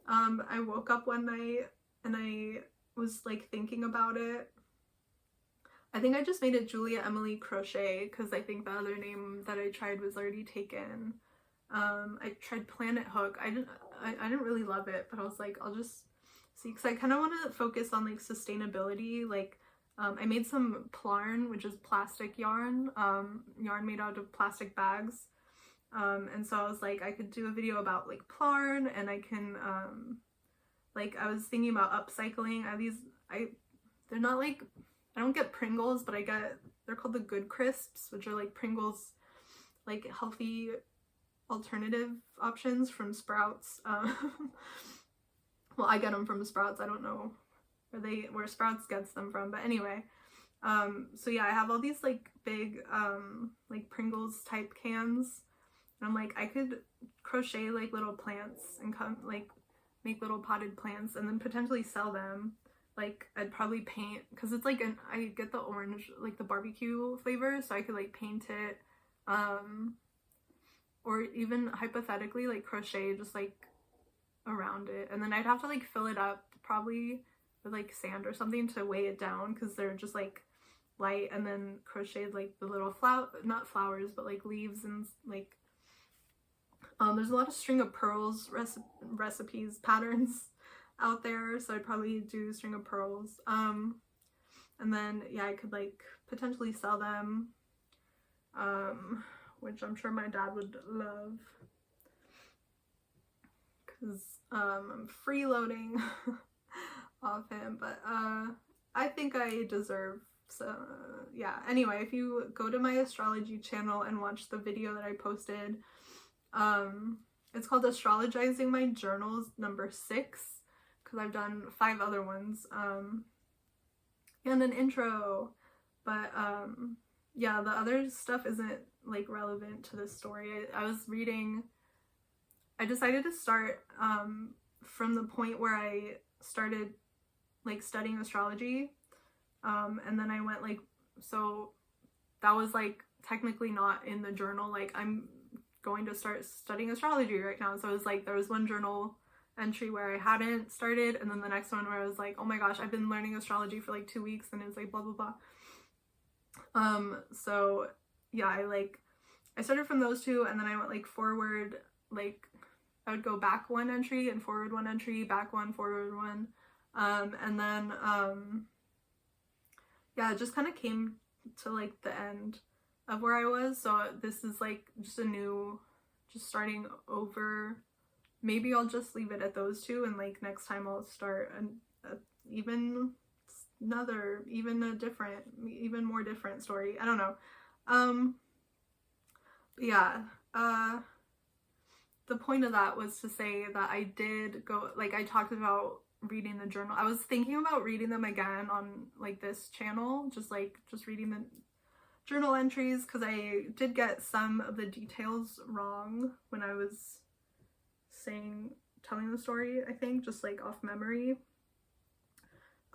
I woke up one night and I was like thinking about it. I think I just made it Julia Emily Crochet because I think the other name that I tried was already taken. I tried Planet Hook. I didn't really love it, but I was like, I'll just see, because I kind of want to focus on like sustainability. Like I made some plarn, which is plastic yarn, yarn made out of plastic bags. And so I was like, I could do a video about like plarn, and I can like I was thinking about upcycling. I have these, they're not like, I don't get Pringles, but they're called the Good Crisps, which are like Pringles, like healthy alternative options from Sprouts. Well, I get them from Sprouts. I don't know where Sprouts gets them from, but anyway. So yeah, I have all these like big like Pringles type cans, and I'm like, I could crochet like little plants and like make little potted plants and then potentially sell them. Like I'd probably paint, because it's like I get the orange, like the barbecue flavor, so I could like paint it, or even hypothetically like crochet just like around it, and then I'd have to like fill it up probably with like sand or something to weigh it down, because they're just like light, and then crocheted like the little not flowers, but like leaves, and like there's a lot of string of pearls recipes patterns out there, so I'd probably do string of pearls, and then yeah, I could like potentially sell them, which I'm sure my dad would love, because I'm freeloading off him, but I think I deserve, so yeah. Anyway, if you go to my astrology channel and watch the video that I posted, it's called Astrologizing My Journals number 6, because I've done 5 other ones, and an intro, but yeah, the other stuff isn't like relevant to this story. I decided to start from the point where I started like studying astrology, and then I went like, so that was like technically not in the journal, like I'm going to start studying astrology right now. So it was like, there was one journal entry where I hadn't started, and then the next one where I was like, oh my gosh, I've been learning astrology for like 2 weeks, and it's like blah blah blah. So yeah, I started from those 2, and then I went like forward, like I would go back 1 entry and forward 1 entry, back 1, forward 1, and then yeah, it just kind of came to like the end of where I was. So this is like just just starting over. Maybe I'll just leave it at those 2, and like next time I'll start even more different story. I don't know. Yeah, the point of that was to say that I did go, like I talked about reading the journal. I was thinking about reading them again on like this channel, just reading the journal entries, because I did get some of the details wrong when I was telling the story, I think, just like off memory.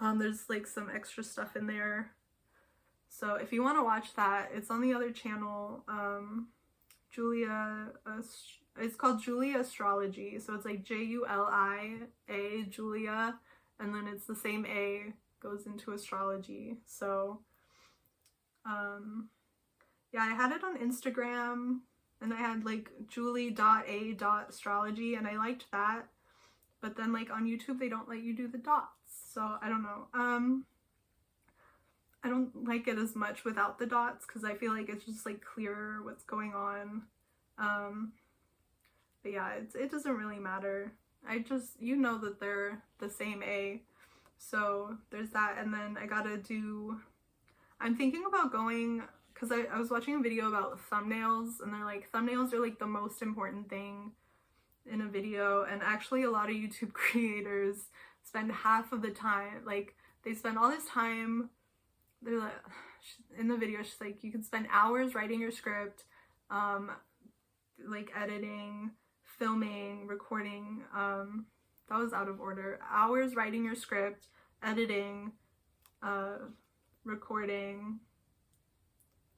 There's like some extra stuff in there, so if you want to watch that, it's on the other channel. It's called Julia Astrology, so it's like Julia, Julia, and then it's the same A goes into astrology. So yeah, I had it on Instagram, and I had like julie.a.astrology, and I liked that, but then like on YouTube they don't let you do the dots, so I don't know. I don't like it as much without the dots, because I feel like it's just like clearer what's going on. But yeah, it doesn't really matter. You know that they're the same A, so there's that. And then I'm thinking about going, because I was watching a video about thumbnails, and they're like, thumbnails are like the most important thing in a video, and actually a lot of YouTube creators spend half of the time, like they spend all this time, they're like, in the video she's like, you can spend hours writing your script, like editing, filming, recording, that was out of order, hours writing your script, editing, recording,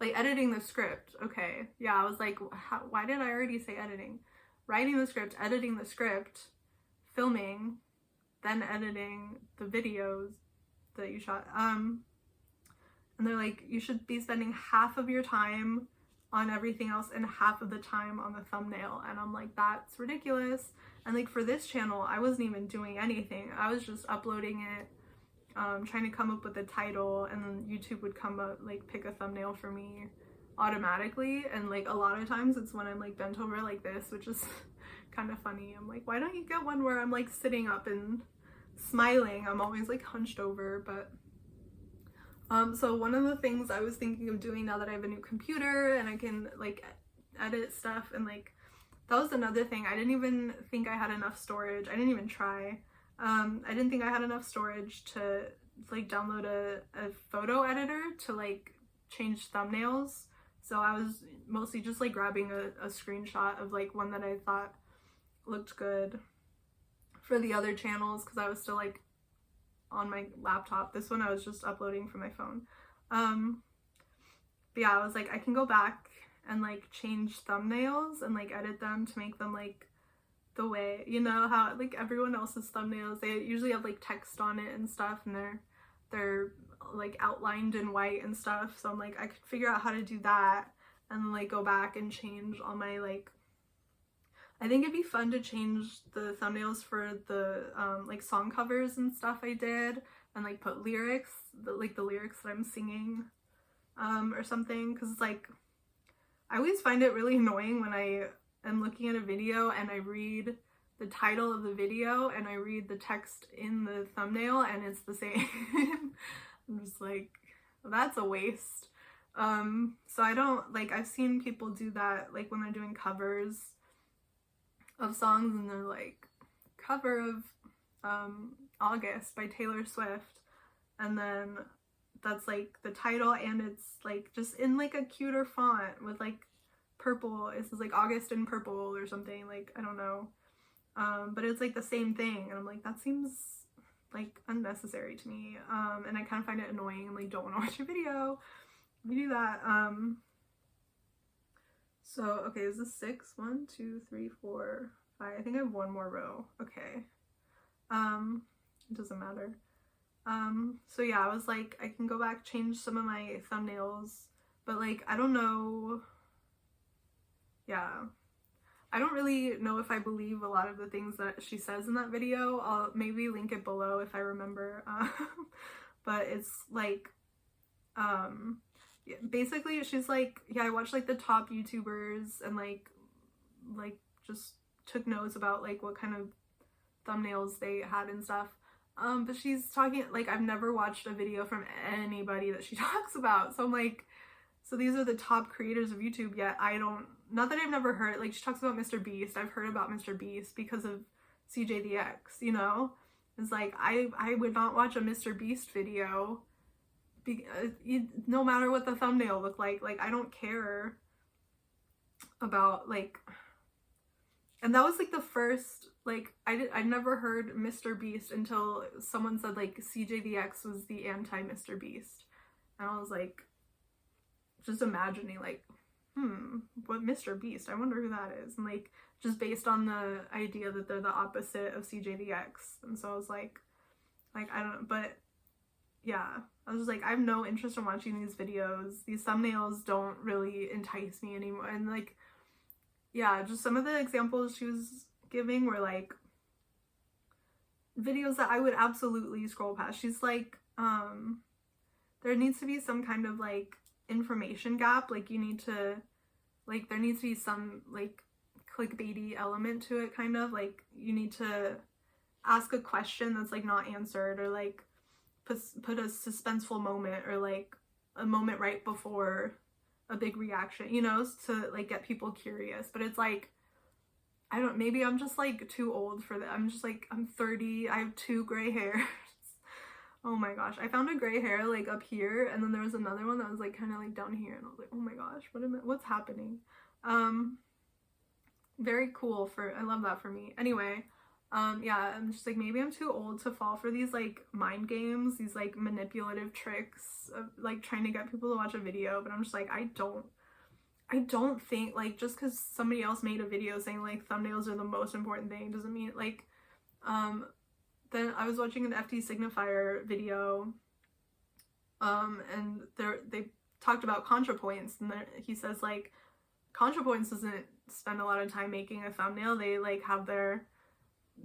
like editing the script. Okay, yeah, I was like, why did I already say editing? Writing the script, editing the script, filming, then editing the videos that you shot. And they're like, you should be spending half of your time on everything else and half of the time on the thumbnail. And I'm like, that's ridiculous. And like for this channel, I wasn't even doing anything. I was just uploading it, trying to come up with a title, and then YouTube would come up, like pick a thumbnail for me automatically. And like a lot of times it's when I'm like bent over like this, which is kind of funny. I'm like, why don't you get one where I'm like sitting up and smiling? I'm always like hunched over. But so one of the things I was thinking of doing now that I have a new computer and I can like edit stuff, and like that was another thing, I didn't even think I had enough storage. I didn't even try. I didn't think I had enough storage to like download a photo editor to like change thumbnails. So I was mostly just like grabbing a screenshot of like one that I thought looked good for the other channels, because I was still like on my laptop. This one I was just uploading from my phone. But yeah, I was like, I can go back and like change thumbnails and like edit them to make them like the way, you know, how like everyone else's thumbnails, they usually have like text on it and stuff, and they're like outlined in white and stuff. So I'm like, I could figure out how to do that and then like go back and change all my like, I think it'd be fun to change the thumbnails for the like song covers and stuff I did, and like put lyrics, the lyrics that I'm singing or something, because it's like I always find it really annoying when I am looking at a video and I read the title of the video and I read the text in the thumbnail and it's the same. I'm just like, that's a waste. So I don't like, I've seen people do that like when they're doing covers of songs, and they're like, cover of August by Taylor Swift, and then that's like the title, and it's like just in like a cuter font with like purple, it says like August in purple or something, like I don't know, but it's like the same thing, and I'm like, that seems like unnecessary to me, and I kind of find it annoying and like don't want to watch your video if you do that. So okay, is this 6? 1, 2, 3, 4, 5. I think I have one more row. Okay. It doesn't matter. So yeah, I was like, I can go back, change some of my thumbnails, but like, I don't know. Yeah. I don't really know if I believe a lot of the things that she says in that video. I'll maybe link it below if I remember. But it's like, basically she's like, yeah, I watched like the top YouTubers and like just took notes about like what kind of thumbnails they had and stuff. But she's talking like, I've never watched a video from anybody that she talks about. So I'm like, so these are the top creators of YouTube, yet I don't, not that I've never heard, like she talks about Mr. Beast. I've heard about Mr. Beast because of CJ the X, you know? It's like, I would not watch a Mr. Beast video no matter what the thumbnail looked like I don't care about like, and that was like the first, like I never heard Mr. Beast until someone said like CJ the X was the anti Mr. Beast, and I was like just imagining like, what Mr. Beast, I wonder who that is, and like just based on the idea that they're the opposite of CJ the X, and so I was like I don't know, but yeah, I was just like, I have no interest in watching these videos. These thumbnails don't really entice me anymore. And like, yeah, just some of the examples she was giving were like videos that I would absolutely scroll past. She's like, there needs to be some kind of like information gap. Like you need to, like there needs to be some like clickbaity element to it, kind of. Like you need to ask a question that's like not answered, or like put a suspenseful moment, or like a moment right before a big reaction, you know, to like get people curious. But it's like, I don't, maybe I'm just like too old for that. I'm just like, I'm 30, I have 2 gray hairs. Oh my gosh, I found a gray hair like up here, and then there was another one that was like kind of like down here, and I was like, oh my gosh, what's happening? Very cool I love that for me. Anyway, yeah, I'm just like, maybe I'm too old to fall for these like mind games, these like manipulative tricks of like trying to get people to watch a video, but I'm just like, I don't think like just because somebody else made a video saying like thumbnails are the most important thing doesn't mean like then I was watching an FT signifier video and they talked about ContraPoints, and he says like ContraPoints doesn't spend a lot of time making a thumbnail. They like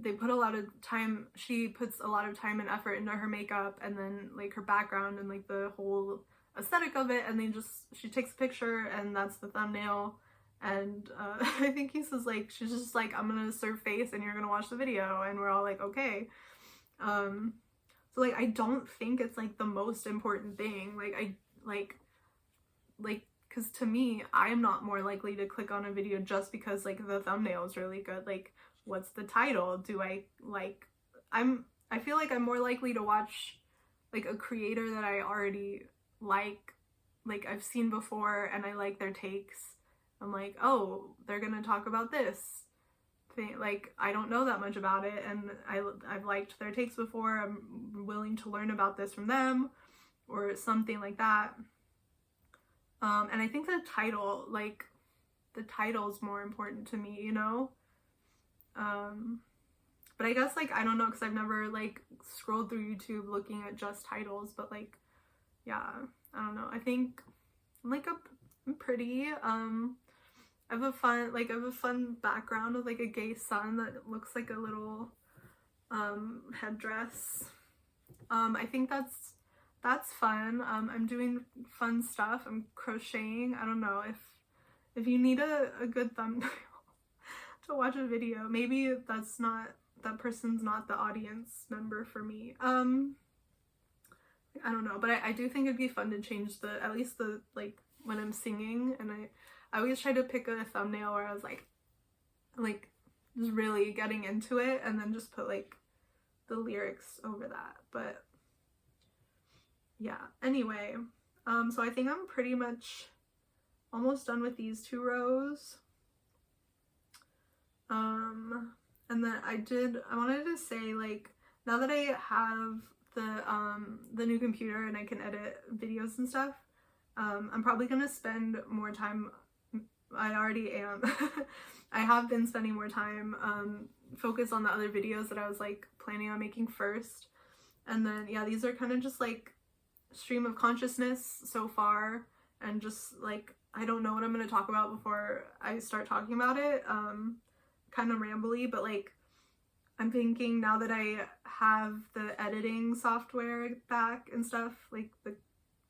they put a lot of time, she puts a lot of time and effort into her makeup and then like her background and like the whole aesthetic of it, and she takes a picture and that's the thumbnail. And I think he says like, she's just like, I'm gonna serve face and you're gonna watch the video, and we're all like, okay. So like, I don't think it's like the most important thing. Like because to me, I'm not more likely to click on a video just because like the thumbnail is really good. Like, what's the title? I feel like I'm more likely to watch like a creator that I already like I've seen before and I like their takes. I'm like, oh, they're gonna talk about this thing. Like, I don't know that much about it, and I've liked their takes before. I'm willing to learn about this from them or something like that. And I think the title is more important to me, you know? But I guess, like, I don't know, because I've never, like, scrolled through YouTube looking at just titles, but, like, yeah, I don't know. I think, like, I'm pretty, I have a fun background with, like, a gay sun that looks like a little, headdress. I think that's fun. I'm doing fun stuff. I'm crocheting. I don't know if you need a good thumbnail to watch a video, maybe that person's not the audience member for me. I don't know, but I do think it'd be fun to change at least the, like, when I'm singing, and I always try to pick a thumbnail where I was like just really getting into it, and then just put like the lyrics over that. But yeah, anyway, so I think I'm pretty much almost done with these 2 rows. And then I wanted to say, like, now that I have the new computer and I can edit videos and stuff, I'm probably gonna spend more time, I already am, I have been spending more time, focus on the other videos that I was like planning on making first. And then, yeah, these are kind of just like stream of consciousness so far, and just like, I don't know what I'm going to talk about before I start talking about it. Kind of rambly, but like, I'm thinking now that I have the editing software back and stuff, like the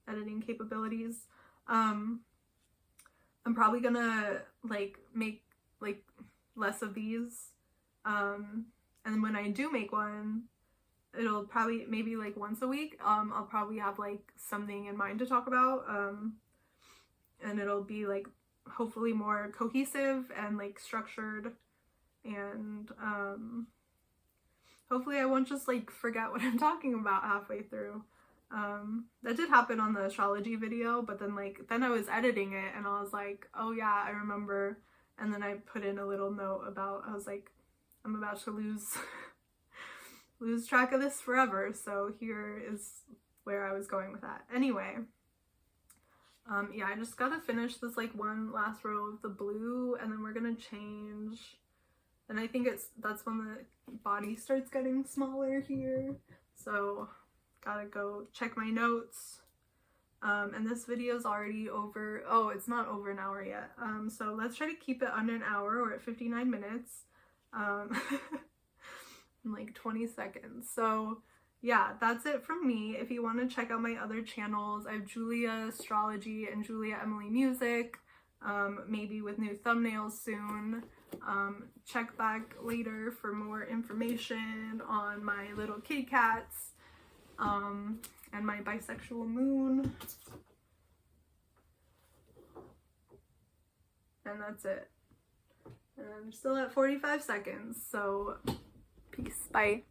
editing capabilities, I'm probably gonna like make like less of these, and when I do make one, it'll probably maybe like once a week. I'll probably have like something in mind to talk about, and it'll be like hopefully more cohesive and like structured, and hopefully I won't just like forget what I'm talking about halfway through. That did happen on the astrology video, but then I was editing it and I was like, oh yeah, I remember, and then I put in a little note about, I was like, I'm about to lose track of this forever, so here is where I was going with that. Anyway, yeah, I just gotta finish this like one last row of the blue, and then we're gonna change, and I think that's when the body starts getting smaller here, so gotta go check my notes. And this video is already over, oh, it's not over an hour yet, so let's try to keep it under an hour. We're at 59 minutes, in like 20 seconds. So yeah, that's it from me. If you want to check out my other channels, I have Julia Astrology and Julia Emily Music, maybe with new thumbnails soon. Check back later for more information on my little kitty cats, and my bisexual moon. And that's it. And I'm still at 45 seconds, so peace. Bye.